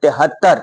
73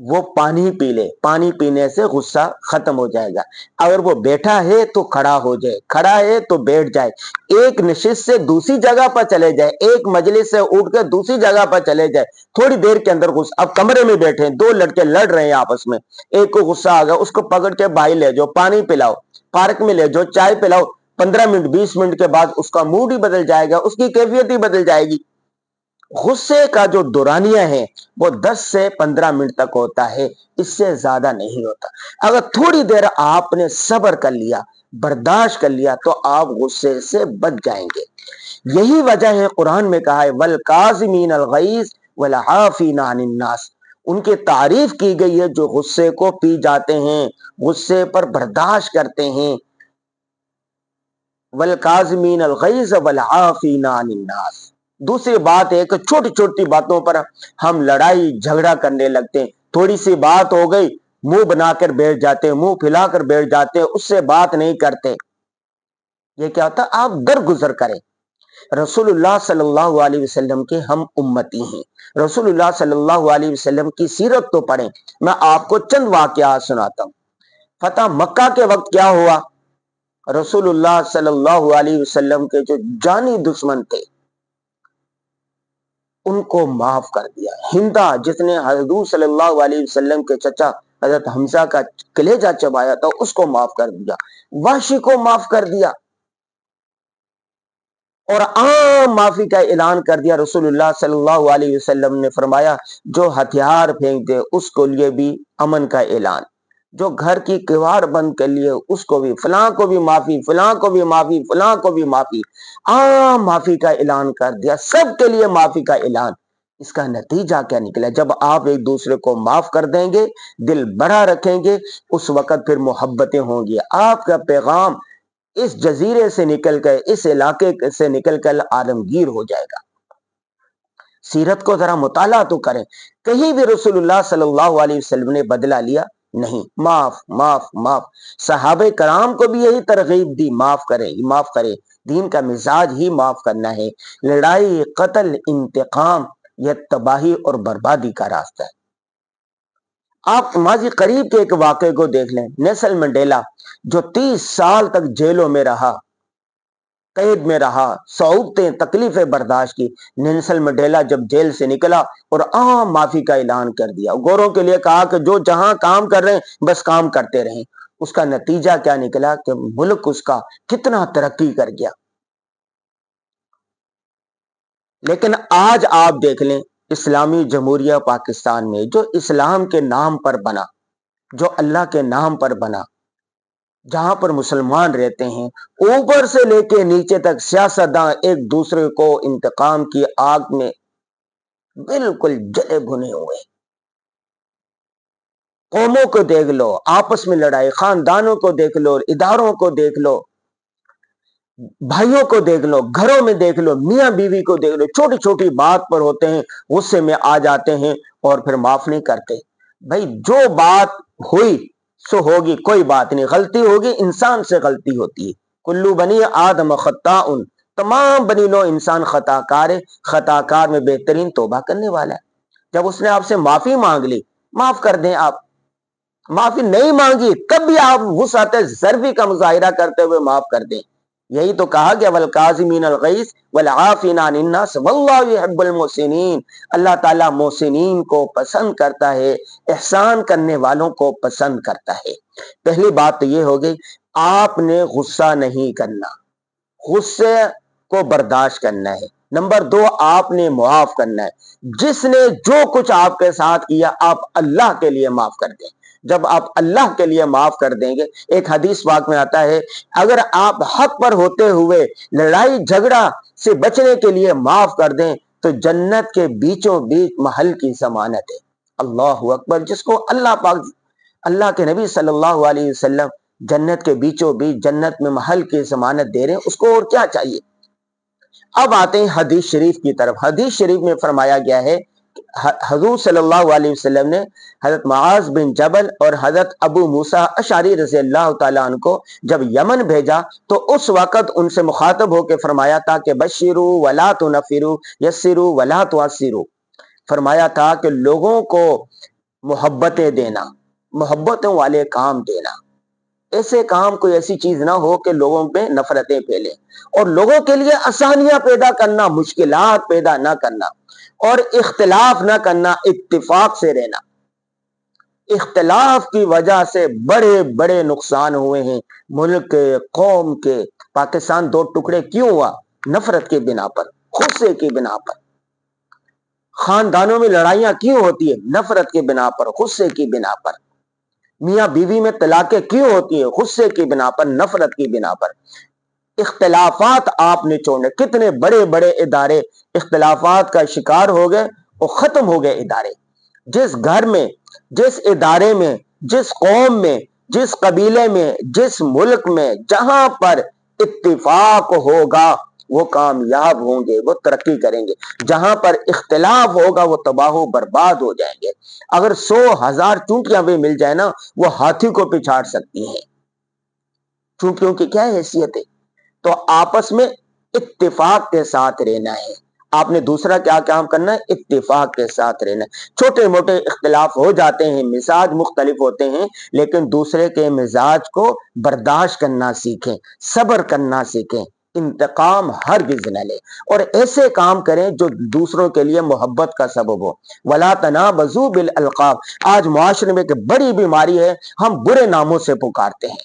وہ پانی پی لے، پانی پینے سے غصہ ختم ہو جائے گا۔ اگر وہ بیٹھا ہے تو کھڑا ہو جائے، کھڑا ہے تو بیٹھ جائے، ایک نشست سے دوسری جگہ پر چلے جائے، ایک مجلس سے اٹھ کے دوسری جگہ پر چلے جائے، تھوڑی دیر کے اندر غصہ۔ اب کمرے میں بیٹھے ہیں، دو لڑکے لڑ رہے ہیں آپس میں، ایک کو غصہ آ گیا، اس کو پکڑ کے باہر لے جاؤ، پانی پلاؤ، پارک میں لے جاؤ، چائے پلاؤ، 15 منٹ 20 منٹ کے بعد اس کا موڈ ہی بدل جائے گا، اس کی کیفیت ہی بدل جائے گی۔ غصے کا جو دورانیہ ہے وہ 10 سے 15 منٹ تک ہوتا ہے، اس سے زیادہ نہیں ہوتا۔ اگر تھوڑی دیر آپ نے صبر کر لیا، برداشت کر لیا، تو آپ غصے سے بچ جائیں گے۔ یہی وجہ ہے قرآن میں کہا ہے وَالْقَاظِمِينَ الْغَيْظَ وَالْعَافِينَ عَنِ النَّاسِ، ان کی تعریف کی گئی ہے جو غصے کو پی جاتے ہیں، غصے پر برداشت کرتے ہیں۔ وَالْقَاظِمِينَ الْغَيْظَ وَالْعَافِينَ عَنِ النَّاسِ۔ دوسری بات ہے کہ چھوٹی چھوٹی باتوں پر ہم لڑائی جھگڑا کرنے لگتے ہیں، تھوڑی سی بات ہو گئی منہ بنا کر بیٹھ جاتے ہیں، منہ پھیلا کر بیٹھ جاتے ہیں، اس سے بات نہیں کرتے۔ یہ کیا ہوتا ہے؟ آپ درگزر کریں۔ رسول اللہ صلی اللہ علیہ وسلم کے ہم امتی ہیں، رسول اللہ صلی اللہ علیہ وسلم کی سیرت تو پڑھیں۔ میں آپ کو چند واقعات سناتا ہوں۔ فتح مکہ کے وقت کیا ہوا؟ رسول اللہ صلی اللہ علیہ وسلم کے جو جانی دشمن تھے ان کو معاف کر دیا۔ ہندا جس نے حضور صلی اللہ علیہ وسلم کے چچا حضرت حمزہ کا کلیجہ چبایا تھا اس کو معاف کر دیا، وحشی کو معاف کر دیا، اور عام معافی کا اعلان کر دیا۔ رسول اللہ صلی اللہ علیہ وسلم نے فرمایا جو ہتھیار پھینک دے اس کو لیے بھی امن کا اعلان، جو گھر کی کیوار بند کر لیے اس کو بھی، فلاں کو بھی معافی، فلاں کو بھی معافی، فلاں کو بھی معافی، عام معافی کا اعلان کر دیا، سب کے لیے معافی کا اعلان۔ اس کا نتیجہ کیا نکلا؟ جب آپ ایک دوسرے کو معاف کر دیں گے، دل بڑا رکھیں گے، اس وقت پھر محبتیں ہوں گی۔ آپ کا پیغام اس جزیرے سے نکل کر، اس علاقے سے نکل کر عالمگیر ہو جائے گا۔ سیرت کو ذرا مطالعہ تو کریں، کہیں بھی رسول اللہ صلی اللہ علیہ وسلم نے بدلہ لیا نہیں، معاف معاف معاف۔ صحابہ کرام کو بھی یہی ترغیب دی، معاف کریں معاف کریں، دین کا مزاج ہی معاف کرنا ہے۔ لڑائی، قتل، انتقام یہ تباہی اور بربادی کا راستہ ہے۔ آپ ماضی قریب کے ایک واقعے کو دیکھ لیں، نیلسن منڈیلا جو 30 سال تک جیلوں میں رہا، قید میں رہا، صعوبتیں تکلیفیں برداشت کی، نیلسن منڈیلا جب جیل سے نکلا اور عام معافی کا اعلان کر دیا، گوروں کے لیے کہا کہ جو جہاں کام کر رہے ہیں بس کام کرتے رہیں۔ اس کا نتیجہ کیا نکلا کہ ملک اس کا کتنا ترقی کر گیا۔ لیکن آج آپ دیکھ لیں اسلامی جمہوریہ پاکستان میں جو اسلام کے نام پر بنا، جو اللہ کے نام پر بنا، جہاں پر مسلمان رہتے ہیں، اوپر سے لے کے نیچے تک سیاستداں ایک دوسرے کو انتقام کی آگ میں بالکل جلے بھنے ہوئے۔ قوموں کو دیکھ لو، آپس میں لڑائی، خاندانوں کو دیکھ لو، اداروں کو دیکھ لو، بھائیوں کو دیکھ لو، گھروں میں دیکھ لو، میاں بیوی کو دیکھ لو، چھوٹی چھوٹی بات پر ہوتے ہیں، غصے میں آ جاتے ہیں اور پھر معاف نہیں کرتے۔ بھائی جو بات ہوئی سو ہوگی، کوئی بات نہیں، غلطی ہوگی، انسان سے غلطی ہوتی ہے۔ کلو بنی آدم خطاء، تمام بنی نو انسان خطا کار ہے، خطا کار میں بہترین توبہ کرنے والا ہے۔ جب اس نے آپ سے معافی مانگ لی، معاف کر دیں۔ آپ معافی نہیں مانگی تب بھی آپ وسعت ضربی کا مظاہرہ کرتے ہوئے معاف کر دیں۔ یہی تو کہا گیا والکاظمین الغیظ والعافین عن الناس واللہ یحب المحسنین، اللہ تعالیٰ محسنین کو پسند کرتا ہے، احسان کرنے والوں کو پسند کرتا ہے۔ پہلی بات تو یہ ہو گئی، آپ نے غصہ نہیں کرنا، غصے کو برداشت کرنا ہے۔ نمبر 2، آپ نے معاف کرنا ہے۔ جس نے جو کچھ آپ کے ساتھ کیا آپ اللہ کے لیے معاف کر دیں۔ جب آپ اللہ کے لیے معاف کر دیں گے، ایک حدیث پاک میں آتا ہے اگر آپ حق پر ہوتے ہوئے لڑائی جھگڑا سے بچنے کے لیے معاف کر دیں تو جنت کے بیچوں بیچ محل کی ضمانت ہے۔ اللہ اکبر! جس کو اللہ پاک، اللہ کے نبی صلی اللہ علیہ وسلم جنت کے بیچوں بیچ جنت میں محل کی ضمانت دے رہے ہیں، اس کو اور کیا چاہیے؟ اب آتے ہیں حدیث شریف کی طرف۔ حدیث شریف میں فرمایا گیا ہے حضور صلی اللہ علیہ وسلم نے حضرت معاذ بن جبل اور حضرت ابو موسیٰ اشعری رضی اللہ تعالیٰ عنہ کو جب یمن بھیجا تو اس وقت ان سے مخاطب ہو کے فرمایا تھا کہ بشروا ولا تنفروا یسروا ولا تعسروا، فرمایا تھا کہ لوگوں کو محبتیں دینا، محبتوں والے کام دینا، ایسے کام کوئی ایسی چیز نہ ہو کہ لوگوں میں نفرتیں پھیلیں، اور لوگوں کے لیے آسانیاں پیدا کرنا، مشکلات پیدا نہ کرنا، اور اختلاف نہ کرنا، اتفاق سے رہنا۔ اختلاف کی وجہ سے بڑے بڑے نقصان ہوئے ہیں ملک کے، قوم کے۔ پاکستان دو ٹکڑے کیوں ہوا؟ نفرت کے بنا پر، غصے کی بنا پر۔ خاندانوں میں لڑائیاں کیوں ہوتی ہیں؟ نفرت کے بنا پر، غصے کی بنا پر۔ میاں بیوی میں طلاقیں کیوں ہوتی ہیں؟ غصے کی بنا پر، نفرت کی بنا پر۔ اختلافات آپ نے چھوڑنے، کتنے بڑے بڑے ادارے اختلافات کا شکار ہو گئے اور ختم ہو گئے ادارے۔ جس گھر میں، جس ادارے میں، جس قوم میں، جس قبیلے میں، جس ملک میں جہاں پر اتفاق ہوگا وہ کامیاب ہوں گے، وہ ترقی کریں گے۔ جہاں پر اختلاف ہوگا وہ تباہ و برباد ہو جائیں گے۔ اگر 100,000 چونٹیاں بھی مل جائے نا، وہ ہاتھی کو پچھاڑ سکتی ہیں۔ چونٹیوں کی کیا حیثیت ہے؟ تو آپس میں اتفاق کے ساتھ رہنا ہے۔ آپ نے دوسرا کیا کام کرنا ہے؟ اتفاق کے ساتھ رہنا ہے۔ چھوٹے موٹے اختلاف ہو جاتے ہیں، مزاج مختلف ہوتے ہیں، لیکن دوسرے کے مزاج کو برداشت کرنا سیکھیں، صبر کرنا سیکھیں، انتقام ہرگز نہ لیں، اور ایسے کام کریں جو دوسروں کے لیے محبت کا سبب ہو۔ وَلَا تَنَابَزُوا بِالْأَلْقَابِ۔ آج معاشرے میں ایک بڑی بیماری ہے، ہم برے ناموں سے پکارتے ہیں،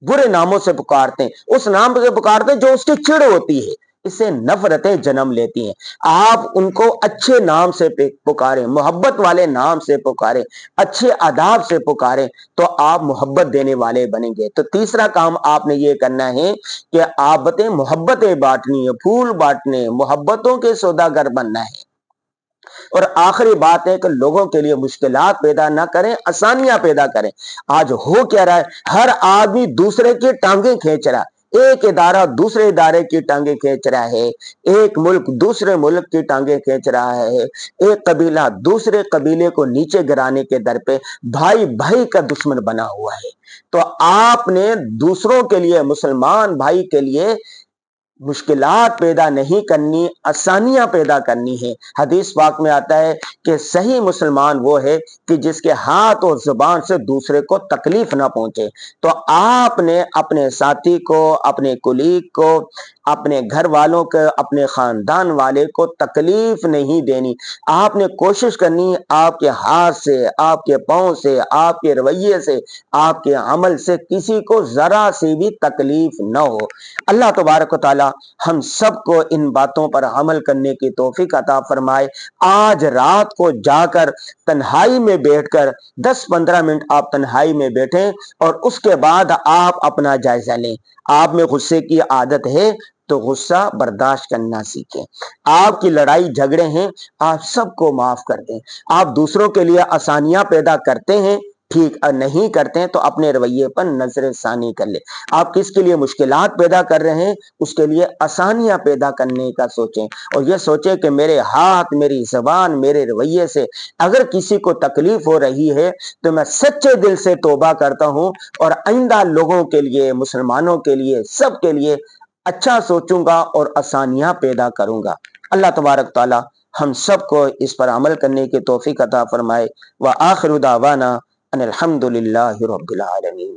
برے ناموں سے پکارتے ہیں، اس نام سے پکارتے ہیں جو اس کی چڑ ہوتی ہے، اس سے نفرتیں جنم لیتی ہیں۔ آپ ان کو اچھے نام سے پکاریں، محبت والے نام سے پکاریں، اچھے آداب سے پکاریں، تو آپ محبت دینے والے بنیں گے۔ تو تیسرا کام آپ نے یہ کرنا ہے کہ آپ محبتیں بانٹنی ہے، پھول بانٹنے، محبتوں کے سوداگر بننا ہے۔ اور آخری بات ہے کہ لوگوں کے لیے مشکلات پیدا نہ کریں، آسانیاں پیدا کریں۔ آج ہو کیا رہا ہے؟ ہر آدمی دوسرے کی ٹانگیں کھینچ رہا ہے، ایک ادارہ دوسرے ادارے کی ٹانگیں کھینچ رہا ہے، ایک ملک دوسرے ملک کی ٹانگیں کھینچ رہا ہے، ایک قبیلہ دوسرے قبیلے کو نیچے گرانے کے در پہ بھائی بھائی کا دشمن بنا ہوا ہے۔ تو آپ نے دوسروں کے لیے، مسلمان بھائی کے لیے مشکلات پیدا نہیں کرنی، آسانیاں پیدا کرنی ہے۔ حدیث پاک میں آتا ہے کہ صحیح مسلمان وہ ہے کہ جس کے ہاتھ اور زبان سے دوسرے کو تکلیف نہ پہنچے۔ تو آپ نے اپنے ساتھی کو، اپنے کولیگ کو، اپنے گھر والوں کو، اپنے خاندان والے کو تکلیف نہیں دینی۔ آپ نے کوشش کرنی آپ کے ہاتھ سے، آپ کے پاؤں سے، آپ کے رویے سے، آپ کے عمل سے کسی کو ذرا سی بھی تکلیف نہ ہو۔ اللہ تبارک و تعالی ہم سب کو ان باتوں پر عمل کرنے کی توفیق عطا فرمائے۔ آج رات کو جا کر تنہائی میں بیٹھ کر 10-15 منٹ آپ تنہائی میں بیٹھیں، اور اس کے بعد آپ اپنا جائزہ لیں۔ آپ میں غصے کی عادت ہے تو غصہ برداشت کرنا سیکھیں۔ آپ کی لڑائی جھگڑے ہیں، آپ سب کو معاف کر دیں۔ آپ دوسروں کے لیے آسانیاں پیدا کرتے ہیں، ٹھیک، اور نہیں کرتے ہیں تو اپنے رویے پر نظر ثانی کر لیں۔ آپ کس کے لیے مشکلات پیدا کر رہے ہیں، اس کے لیے آسانیاں پیدا کرنے کا سوچیں، اور یہ سوچیں کہ میرے ہاتھ، میری زبان، میرے رویے سے اگر کسی کو تکلیف ہو رہی ہے تو میں سچے دل سے توبہ کرتا ہوں، اور آئندہ لوگوں کے لیے، مسلمانوں کے لیے، سب کے لیے اچھا سوچوں گا اور آسانیاں پیدا کروں گا۔ اللہ تبارک تعالی ہم سب کو اس پر عمل کرنے کی توفیق عطا فرمائے۔ وآخر دعوانا ان الحمد للہ رب العالمین۔